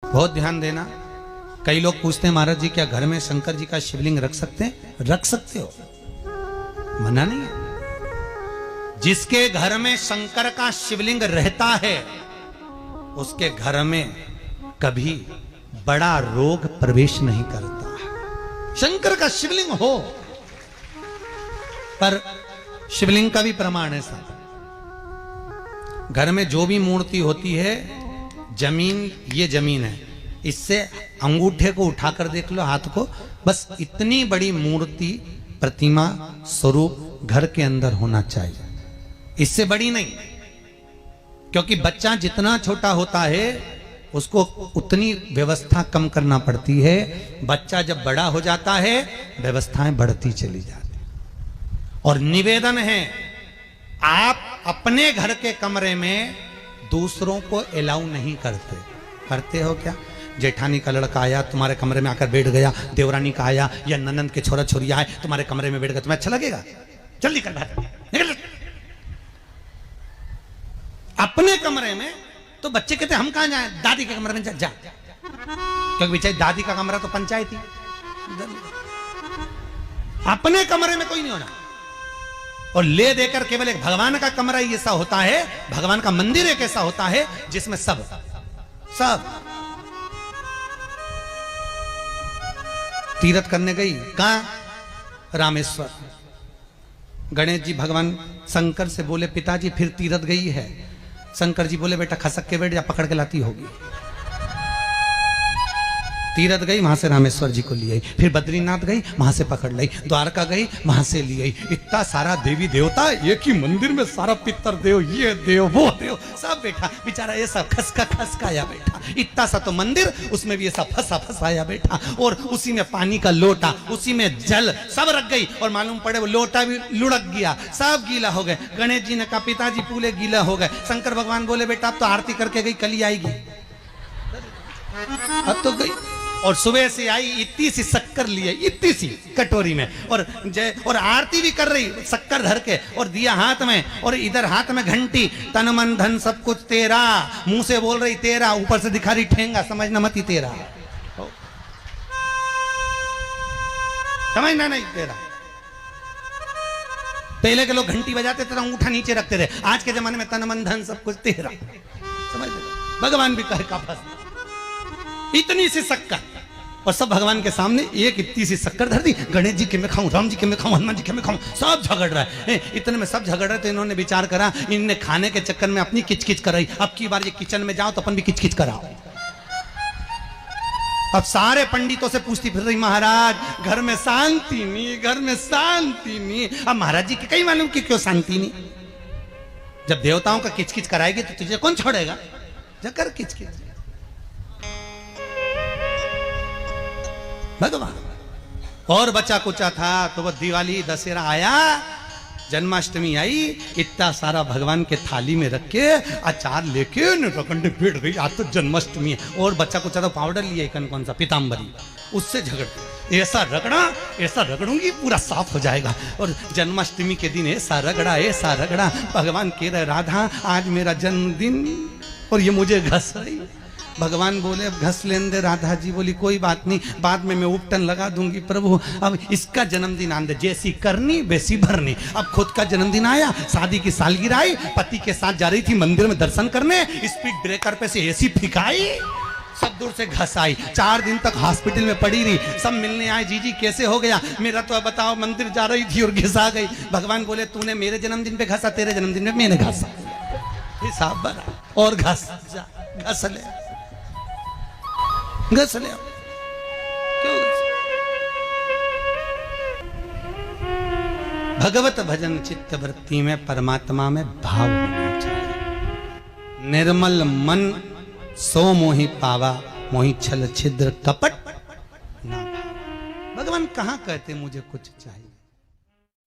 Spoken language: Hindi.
बहुत ध्यान देना। कई लोग पूछते हैं महाराज जी क्या घर में शंकर जी का शिवलिंग रख सकते हैं? रख सकते हो, मना नहीं है। जिसके घर में शंकर का शिवलिंग रहता है उसके घर में कभी बड़ा रोग प्रवेश नहीं करता। शंकर का शिवलिंग हो, पर शिवलिंग का भी प्रमाण है साहब। घर में जो भी मूर्ति होती है, जमीन ये जमीन है, इससे अंगूठे को उठाकर देख लो, हाथ को, बस इतनी बड़ी मूर्ति प्रतिमा स्वरूप घर के अंदर होना चाहिए, इससे बड़ी नहीं। क्योंकि बच्चा जितना छोटा होता है उसको उतनी व्यवस्था कम करना पड़ती है। बच्चा जब बड़ा हो जाता है व्यवस्थाएं बढ़ती चली जाती। और निवेदन है, आप अपने घर के कमरे में दूसरों को अलाउ नहीं करते। करते हो क्या? जेठानी का लड़का आया तुम्हारे कमरे में आकर बैठ गया, देवरानी का आया या ननंद के छोरा छोरी आए तुम्हारे कमरे में बैठ गया, तुम्हें अच्छा लगेगा? जल्दी कर निकल। अपने कमरे में तो बच्चे कहते हम कहां जाएं? दादी के कमरे में जा। क्योंकि बेचारी दादी का कमरा तो पंचायती। अपने कमरे में कोई नहीं होना। और ले देकर केवल एक भगवान का कमरा ही ऐसा होता है, भगवान का मंदिर एक ऐसा होता है जिसमें सब तीर्थ करने गई। कहां? रामेश्वर। गणेश जी भगवान शंकर से बोले पिताजी फिर तीर्थ गई है। शंकर जी बोले बेटा खसक के बैठ जा, पकड़ के लाती होगी। तीरथ गई, वहां से रामेश्वर जी को ले आई। फिर बद्रीनाथ गई, वहां से पकड़ लाई। द्वारका गई, वहां से ले आई। इतना सारा देवी देवता एक ही मंदिर में, सारा पितर देव, ये देव वो देव सब बैठा। बेचारा ये सब खसकाया बैठा। इतना सा तो मंदिर, उसमें भी ये सब फंसाया बैठा। और उसी में पानी का लोटा, उसी में जल सब रख गई। और मालूम पड़े वो लोटा भी लुढ़क गया, सब गीला हो गए। गणेश जी ने कहा पिताजी पूरे गीला हो गए। शंकर भगवान बोले बेटा अब तो आरती करके गई, कल ही आएगी। अब तो गई। और सुबह से आई, इतनी सी शक्कर लिए, इतनी सी कटोरी में, और आरती भी कर रही शक्कर धर के, और दिया हाथ में, और इधर हाथ में घंटी, तन मन धन सब कुछ तेरा। मुंह से बोल रही तेरा, ऊपर से दिखा रही ठेंगा, समझना मत ही तेरा, समझना नहीं तेरा। पहले के लोग घंटी बजाते थे, अंगूठा नीचे रखते थे। आज के जमाने में तन मन धन सब कुछ तेरा, समझ। भगवान भी कहे का फंस इतनी सी शक्कर, और सब भगवान के सामने एक इतनी सी शक्कर धर दी। गणेश जी के मैं खाऊं, राम जी के मैं खाऊं, हनुमान जी के मैं खाऊं, सब झगड़ रहा है। इतने में सब झगड़ रहे, तो इन्होंने विचार करा, इनने खाने के चक्कर में अपनी किचकिच कराई। अब की बार ये किचन में जाओ तो अपन भी किचकिच कराओ। अब सारे पंडितों से पूछती फिर रही, महाराज घर में शांति नहीं, घर में शांति नहीं। अब महाराज जी के कई मालूम कि क्यों शांति नहीं। जब देवताओं का किचकिच कराएगी तो तुझे कौन छोड़ेगा? जकर किचकिच भगवान। और बचा कुचा था तो वह दिवाली दशहरा आया, जन्माष्टमी आई, इतना सारा भगवान के थाली में रख के अचार लेके रखंडे पेट गई। आज तो जन्माष्टमी है। और बच्चा कुचा तो पाउडर लिया कौन सा पीताम्बरी, उससे झगड़, ऐसा रगड़ूंगी पूरा साफ हो जाएगा। और जन्माष्टमी के दिन ऐसा रगड़ा। भगवान कह रहे राधा आज मेरा जन्मदिन और ये मुझे घस रही। भगवान बोले अब घस लेने दे। राधा जी बोली कोई बात नहीं, बाद में मैं उपटन लगा दूंगी प्रभु। अब इसका जन्मदिन आने दे, जैसी करनी वैसी भरनी। अब खुद का जन्मदिन आया, शादी की सालगिरह आई, पति के साथ जा रही थी मंदिर में दर्शन करने, स्पीड ब्रेकर पे से ऐसी फिकाई, सब दूर से घस आई। 4 दिन तक हॉस्पिटल में पड़ी रही। सब मिलने आए, जीजी कैसे हो गया? मेरा तो बताओ मंदिर जा रही थी और घिसा गई। भगवान बोले तूने मेरे जन्मदिन पे घसा, तेरे जन्मदिन में मैंने घसा, हिसाब बना। और घस ले घस ले। क्यों? भगवत भजन चित्त वृत्ति में, परमात्मा में भाव होना चाहिए। निर्मल मन सो मोहि पावा, मोहि छल छिद्र कपट ना। भगवान कहां कहते मुझे कुछ चाहिए।